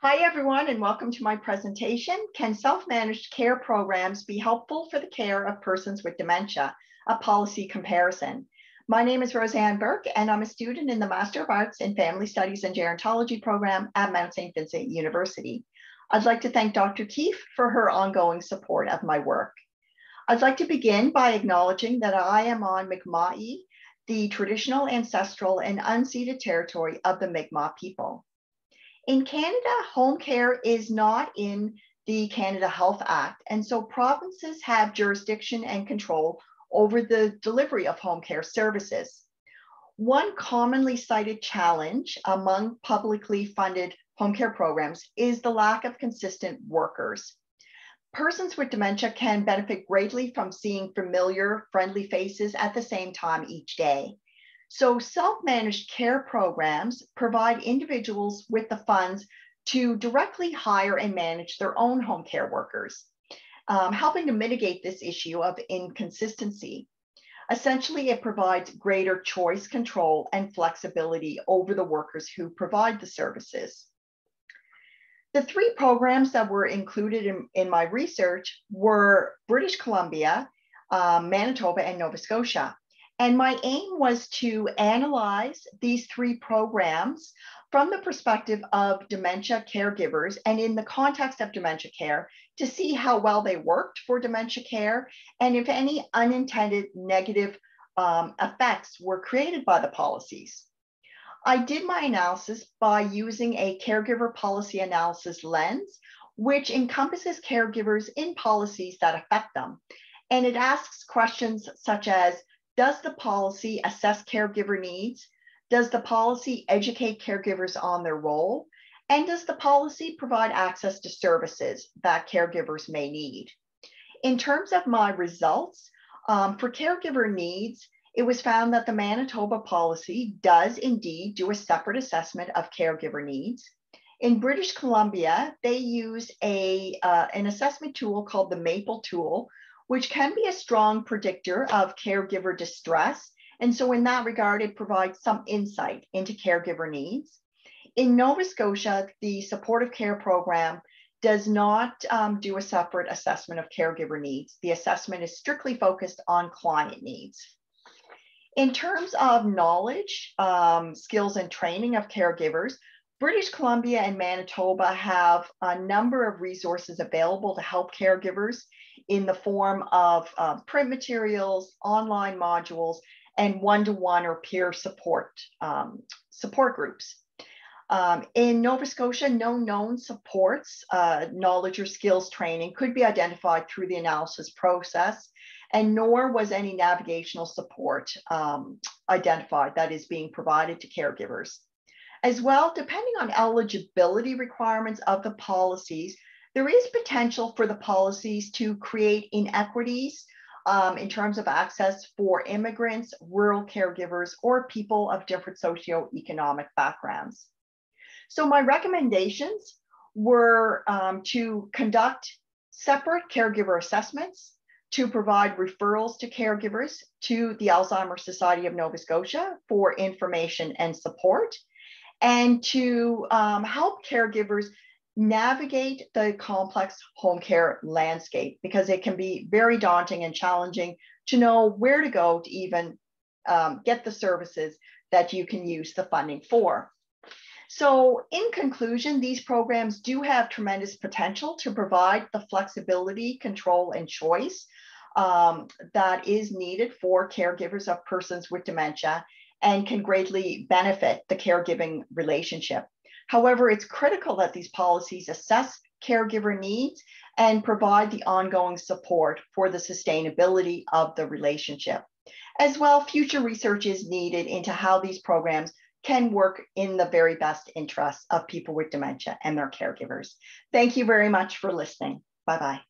Hi, everyone, and welcome to my presentation, Can Self-Managed Care Programs Be Helpful for the Care of Persons with Dementia? A Policy Comparison. My name is Rosanne Burke, and I'm a student in the Master of Arts in Family Studies and Gerontology program at Mount St. Vincent University. I'd like to thank Dr. Keefe for her ongoing support of my work. I'd like to begin by acknowledging that I am on Mi'kmaq, the traditional, ancestral, and unceded territory of the Mi'kmaq people. In Canada, home care is not in the Canada Health Act, and so provinces have jurisdiction and control over the delivery of home care services. One commonly cited challenge among publicly funded home care programs is the lack of consistent workers. Persons with dementia can benefit greatly from seeing familiar, friendly faces at the same time each day. So self-managed care programs provide individuals with the funds to directly hire and manage their own home care workers, helping to mitigate this issue of inconsistency. Essentially, it provides greater choice, control, and flexibility over the workers who provide the services. The three programs that were included in my research were British Columbia, Manitoba, and Nova Scotia. And my aim was to analyze these three programs from the perspective of dementia caregivers and in the context of dementia care to see how well they worked for dementia care and if any unintended negative effects were created by the policies. I did my analysis by using a caregiver policy analysis lens, which encompasses caregivers in policies that affect them. And it asks questions such as, does the policy assess caregiver needs? Does the policy educate caregivers on their role? And does the policy provide access to services that caregivers may need? In terms of my results, for caregiver needs, it was found that the Manitoba policy does indeed do a separate assessment of caregiver needs. In British Columbia, they use an assessment tool called the MAPLE tool, which can be a strong predictor of caregiver distress. And so in that regard, it provides some insight into caregiver needs. In Nova Scotia, the supportive care program does not do a separate assessment of caregiver needs. The assessment is strictly focused on client needs. In terms of knowledge, skills, and training of caregivers, British Columbia and Manitoba have a number of resources available to help caregivers in the form of print materials, online modules, and one-to-one or peer support groups. In Nova Scotia, no known supports, knowledge or skills training could be identified through the analysis process, and nor was any navigational support identified that is being provided to caregivers. As well, depending on eligibility requirements of the policies, there is potential for the policies to create inequities in terms of access for immigrants, rural caregivers, or people of different socioeconomic backgrounds. So my recommendations were to conduct separate caregiver assessments, to provide referrals to caregivers to the Alzheimer Society of Nova Scotia for information and support, and to help caregivers navigate the complex home care landscape, because it can be very daunting and challenging to know where to go to even get the services that you can use the funding for. So in conclusion, these programs do have tremendous potential to provide the flexibility, control, and choice that is needed for caregivers of persons with dementia and can greatly benefit the caregiving relationship. However, it's critical that these policies assess caregiver needs and provide the ongoing support for the sustainability of the relationship. As well, future research is needed into how these programs can work in the very best interests of people with dementia and their caregivers. Thank you very much for listening. Bye-bye.